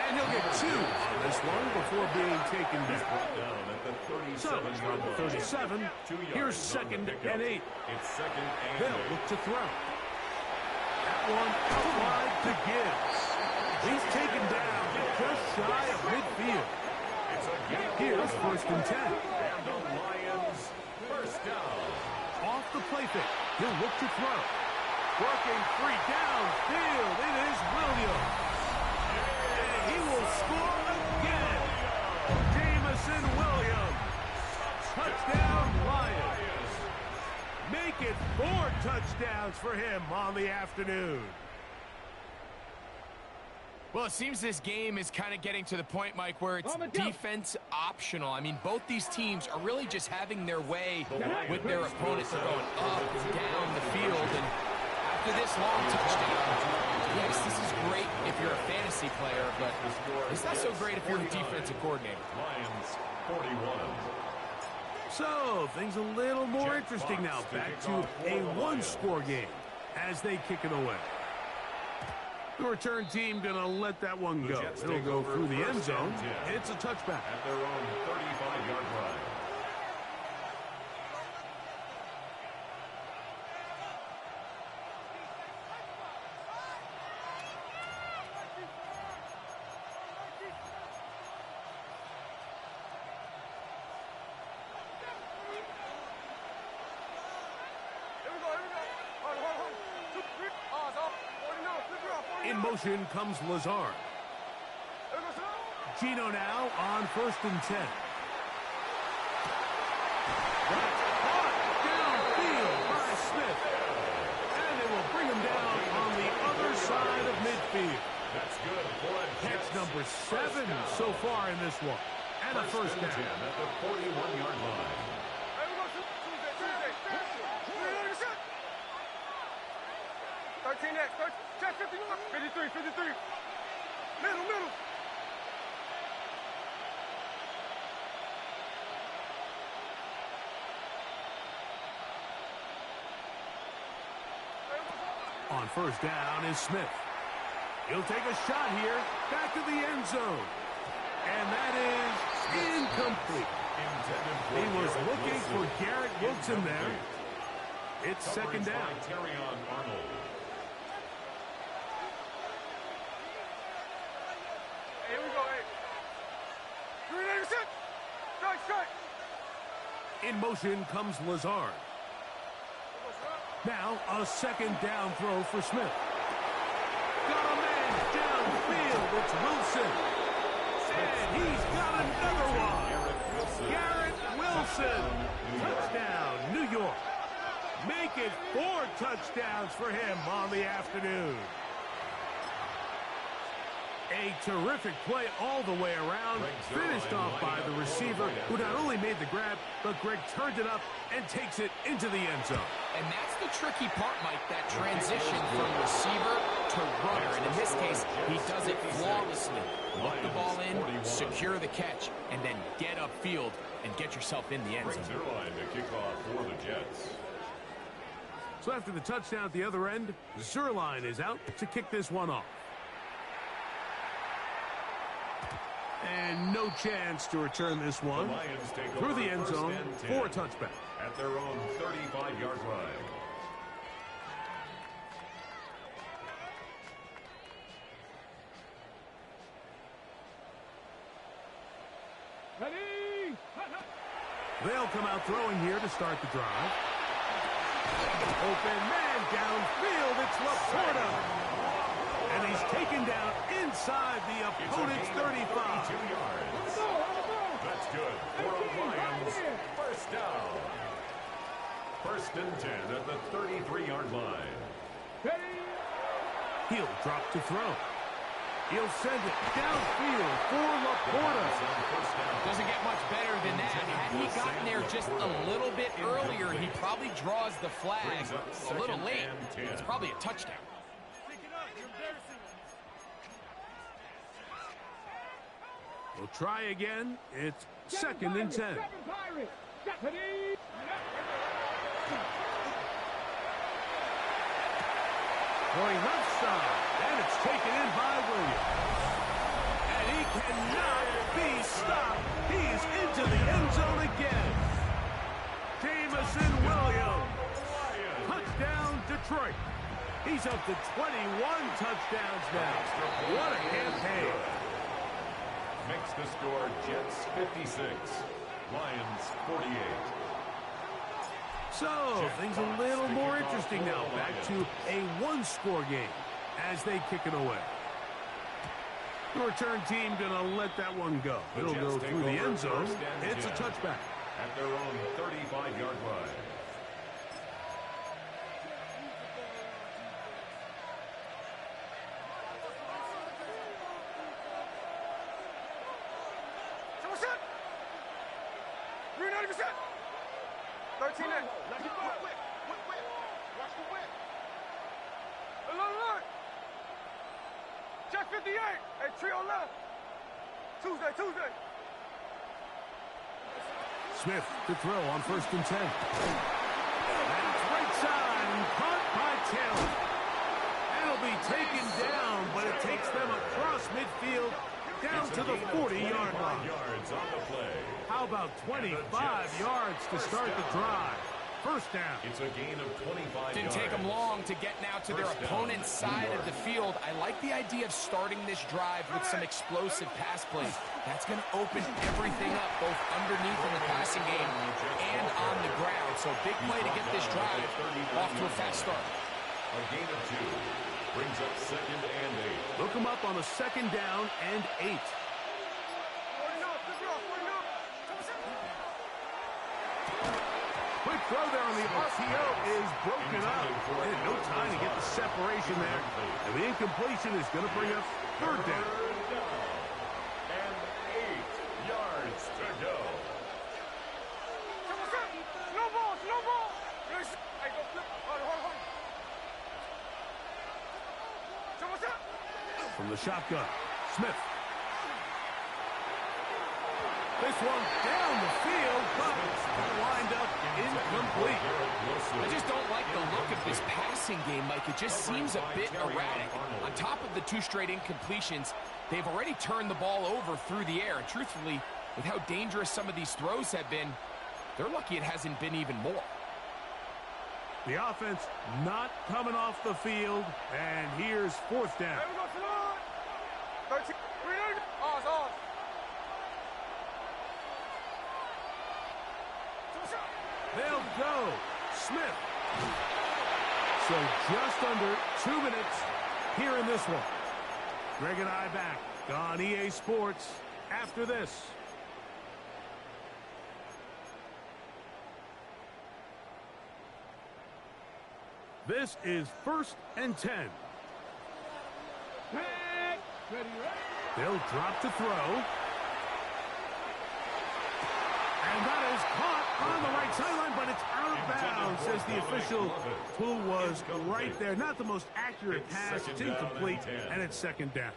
And he'll get 2 on this one before being taken down. So, from the 37, here's 2nd and 8. It's 2nd and 8. They'll look to throw. That one out wide to Gibbs. He's taken down just shy of midfield. Here's 1st and 10. And the Lions first down. Off the play fake. He'll look to throw. Working free downfield. It is Williams. And he will score again. Jameson Williams. Touchdown Lions. Make it 4 touchdowns for him on the afternoon. Well, it seems this game is kind of getting to the point, Mike, where it's defense optional. I mean, both these teams are really just having their way with their opponents. They're going up and down the field, and after this long touchdown, yes, this is great if you're a fantasy player, but it's not so great if you're a defensive coordinator. Lions 41. So, things a little more interesting now. Back to a 1-score game as they kick it away. The return team going to let that one The go. Jets It'll take go over through the end first zone. and 10. It's a touchback. At their own 35-yard line. In motion comes Lazard. Gino now on 1st and 10. That's caught downfield by Smith. And they will bring him down on the other side of midfield. That's good for a Catch Jets number first 7 down. so far in this one. And a first and down. 10 at the 41-yard line. 13 next, check 53, 53. Middle. On first down is Smith. He'll take a shot here. Back to the end zone. And that is incomplete. Intended for He was Garrett looking Wilson. for Garrett Wilson there. Incomplete. It's second Coverage down. by Terrion Arnold. Here we go, hey. 386. Strike. In motion comes Lazard. Now a second down throw for Smith. Got a man downfield. It's Wilson. And he's got another one. Garrett Wilson. Touchdown, New York. Make it 4 touchdowns for him on the afternoon. A terrific play all the way around, finished off by the receiver, who not only made the grab, but Greg turned it up and takes it into the end zone. And that's the tricky part, Mike, that transition from receiver to runner. And in this case, he does it flawlessly. Look the ball in, secure the catch, and then get upfield and get yourself in the end zone. Zerline to kick off for the Jets. So after the touchdown at the other end, Zerline is out to kick this one off. And no chance to return this The one Lions take through over the end first zone and 10 for a touchback. at their own 35-yard line. Ready? They'll come out throwing here to start the drive. Open man downfield. It's Laporta. And he's taken down inside the opponent's 35. 2 yards. That's good for a Lions first down. First and 10 at the 33-yard line. He'll drop to throw. He'll send it downfield for Laporta. Doesn't get much better than that. Had he gotten there just a little bit earlier, he probably draws the flag a little late. It's probably a touchdown. We'll try again. It's second and 10. Going left side, and it's taken in by Williams. And he cannot be stopped. He's into the end zone again. Jamison Williams. Touchdown, Detroit. He's up to 21 touchdowns now. What a campaign. Makes the score Jets 56, Lions 48. So, things a little more interesting now. Back to a one-score game as they kick it away. The return team going to let that one go. It'll go through the end zone. It's a touchback. At their own 35-yard line. What's up? 390%. 13 in. Watch the whip. Alert. Check 58. Hey, trio left. Tuesday. Smith to throw on first and 10. That's right side and caught by Taylor. That'll be taken down, but it takes them across midfield down to the 40-yard line. Yards on the play. How about 25 yards to start the drive? First down. It's a gain of 25 Didn't yards. take them long to get now to their First down, opponent's side of the field. I like the idea of starting this drive with some explosive pass plays. That's going to open everything up, both underneath in the passing game and on the ground. So big play to get this drive off to a fast start. A gain of 2 brings up second and 8. Look them up on a second down and 8. Quick throw there on the RPO is broken up. They had no time to get the separation there. And the incompletion is going to bring up third down. And 8 yards to go. Slow ball, slow ball. Hey, go flip. Hold on. From the shotgun, Smith. This one down the field, but lined up incomplete. I just don't like the look of this passing game, Mike. It just seems a bit erratic. On top of the 2 straight incompletions, they've already turned the ball over through the air. And truthfully, with how dangerous some of these throws have been, they're lucky it hasn't been even more. The offense not coming off the field, and here's fourth down. Hey, we go to the 13. Ours. They'll go. Smith. So just under 2 minutes here in this one. Greg and I back on EA Sports after this. This is 1st and 10. They'll drop to throw. And that is caught on the right sideline, but it's out of bounds, says the official, who was right there. Not the most accurate pass. It's incomplete, and it's second down.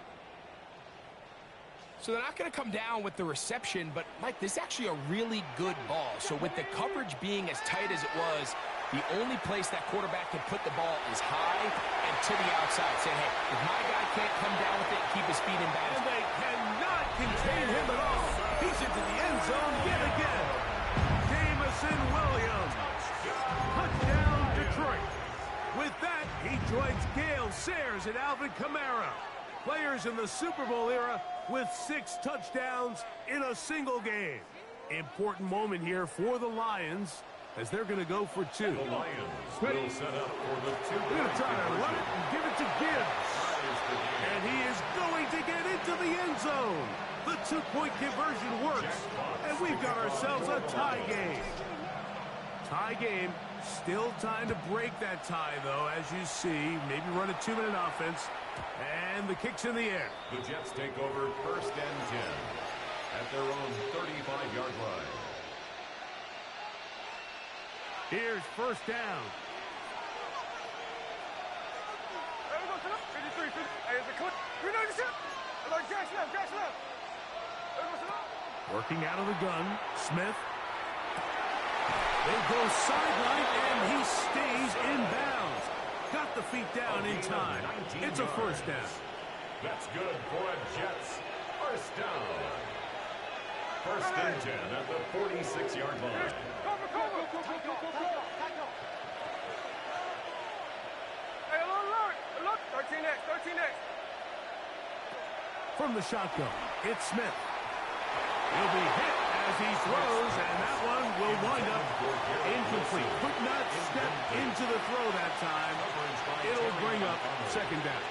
So they're not going to come down with the reception, but, Mike, this is actually a really good ball. So with the coverage being as tight as it was, the only place that quarterback can put the ball is high and to the outside. Saying, hey, if my guy can't come down with it and keep his feet in bounds. And they cannot contain him at all. He's into the end zone yet again. Jameson Williams. Touchdown, Detroit. With that, he joins Gale Sayers and Alvin Kamara. Players in the Super Bowl era with 6 touchdowns in a single game. Important moment here for the Lions as they're going to go for 2. The Lions will set up for the 2. They're going to try to run it and give it to Gibbs. And he is going to get into the end zone. The 2-point conversion works. And we've got ourselves a tie game. Tie game. Still time to break that tie, though, as you see. Maybe run a 2-minute offense. And the kick's in the air. The Jets take over 1st and 10 at their own 35-yard line. Here's first down. Hey, we go to the 53. Hey, it's a clip. We know this shit. Like, Jack's left. Hey, we go to the Working out of the gun, Smith. They go sideline, and he stays in bounds. Got the feet down in time. It's a first down. That's good for a Jets first down. 1st and 10 at the 46-yard line. Cover. Hey, look. 13X. From the shotgun, it's Smith. He'll be hit as he throws, and that one will wind up incomplete. Could not step into the throw that time. It'll bring up second down.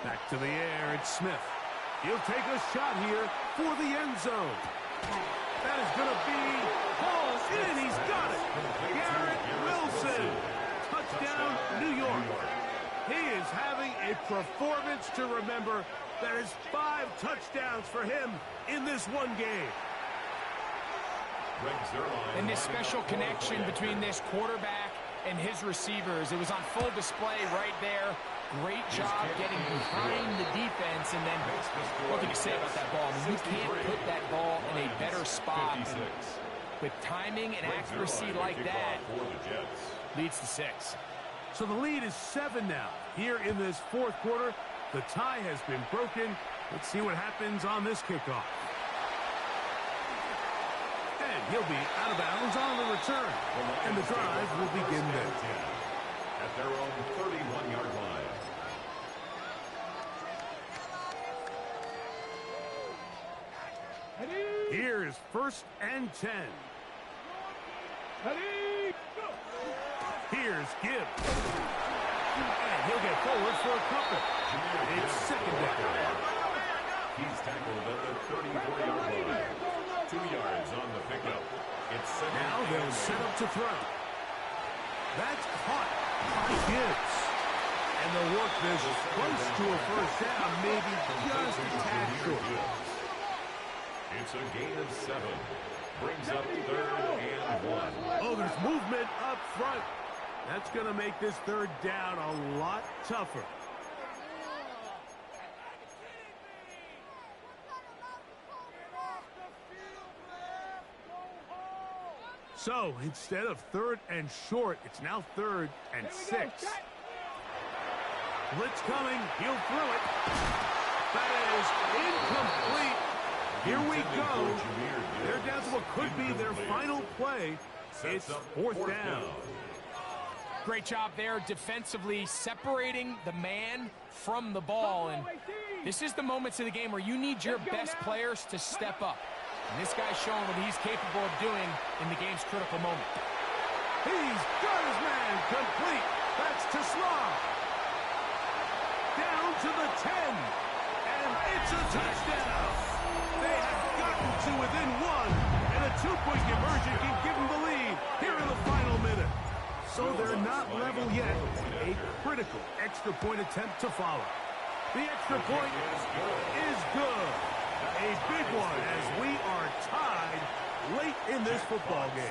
Back to the air, it's Smith. He'll take a shot here for the end zone. That is going to be hauled in. He's got it. Garrett Wilson. Touchdown, New York. He is having a performance to remember. That is 5 touchdowns for him in this one game. And this special connection between this quarterback and his receivers, it was on full display right there. Great job getting behind the defense, and then what can you say about that ball? I mean, you can't put that ball in a better spot. With timing and accuracy like that, leads to 6. So the lead is 7 now. Here in this fourth quarter, the tie has been broken. Let's see what happens on this kickoff. And he'll be out of bounds on the return. And the drive will begin there. At their own 31-yard line. Here is 1st and 10. Here's Gibbs. And he'll get forward for a couple. It's 2nd down. He's tackled at the 34-yard line. 2 yards on the pickup. It's 2nd. Now they'll set up to throw. That's caught by Gibbs. And they'll work this close to a 1st down, maybe just a tad short. It's a gain of 7. Brings up 3rd and 1. Oh, there's movement up front. That's going to make this 3rd down a lot tougher. So, instead of 3rd and short, it's now 3rd and 6. Blitz coming. He'll throw it. That is incomplete. Here we go. They're down to what could be their final play. It's 4th down. Great job there defensively, separating the man from the ball. And this is the moments of the game where you need your best players to step up. And this guy's showing what he's capable of doing in the game's critical moment. He's got his man complete. That's to Slav. Down to the 10. And it's a touchdown. They have gotten to within 1. And a 2-point conversion can give them the lead here in the final minute. So they're not level yet. A critical extra point attempt to follow. The extra point is good. A big one as we are tied late in this football game.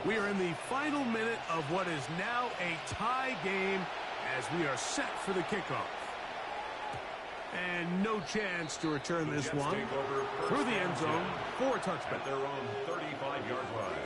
We are in the final minute of what is now a tie game as we are set for the kickoff. And no chance to return this one through the end zone for a touchback. At their own 35-yard line.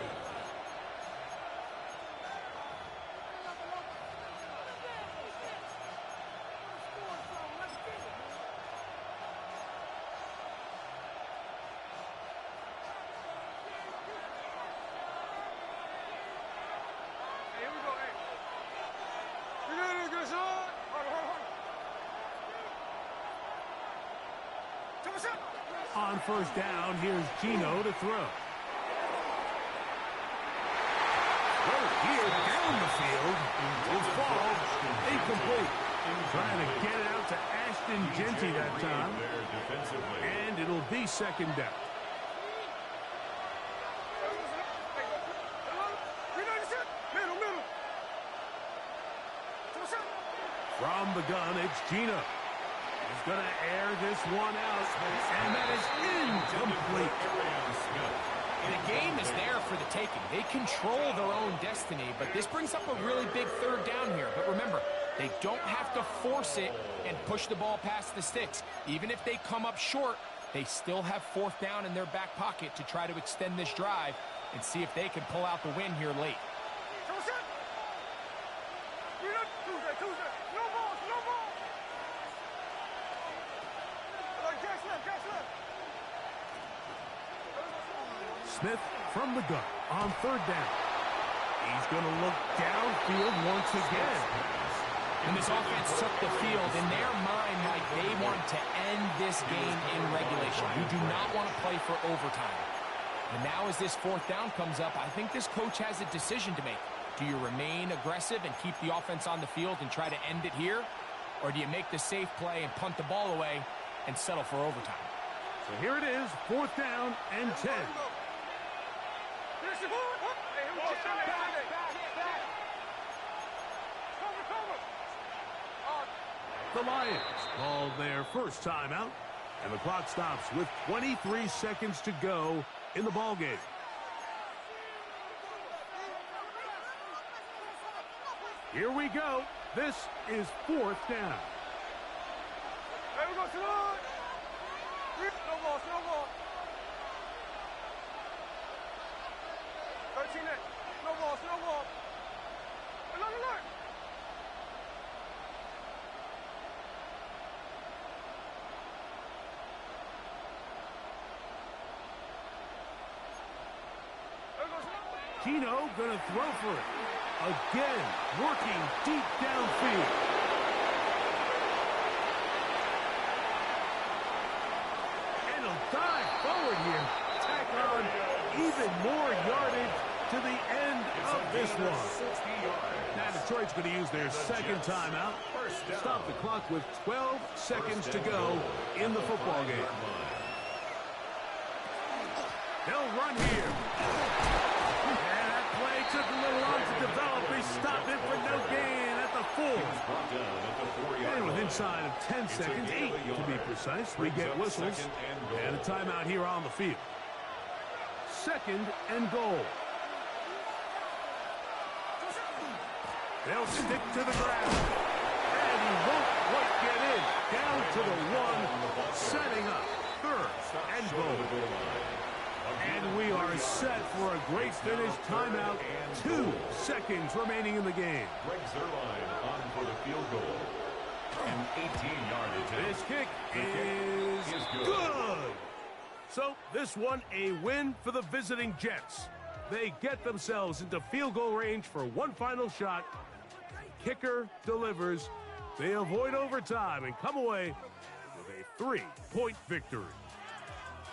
On 1st down, here's Gino to throw. Here down the field will fall incomplete. Trying to get it out to Ashton Jeanty that time. And it'll be 2nd down. From the gun, it's Gino. He's going to air this one out, and that is incomplete. The game is there for the taking. They control their own destiny, but this brings up a really big 3rd down here. But remember, they don't have to force it and push the ball past the sticks. Even if they come up short, they still have 4th down in their back pocket to try to extend this drive and see if they can pull out the win here late. Smith from the gun on 3rd down. He's going to look downfield once again. And this offense took the field. In their mind, like, they want to end this game in regulation. You do not want to play for overtime. And now as this 4th down comes up, I think this coach has a decision to make. Do you remain aggressive and keep the offense on the field and try to end it here? Or do you make the safe play and punt the ball away and settle for overtime? So here it is, 4th down and 10. The Lions call their first timeout, and the clock stops with 23 seconds to go in the ballgame. Here we go. This is 4th down. Hey, we go to the line. No ball, no ball. 13 net. No ball, no ball. Alert, alert. Gino gonna throw for it. Again, working deep downfield. And he'll dive forward here. Tack on even more yardage to the end of this one. Now Detroit's going to use their second timeout. Stop the clock with 12 seconds to go in the football game. They'll run here. And that play took a little long to develop. They stopped it for no gain at the 4. And with inside of 10 seconds, 8 to be precise, we get whistles and a timeout here on the field. 2nd and goal. They'll stick to the ground. And he won't quite get in. Down to the 1, setting up 3rd and goal. And we are set for a great finish. Timeout. 2 seconds remaining in the game. Greg Zuerlein on for the field goal. An 18-yard attempt. This kick is good. So this one a win for the visiting Jets. They get themselves into field goal range for one final shot. Kicker delivers. They avoid overtime and come away with a 3-point victory.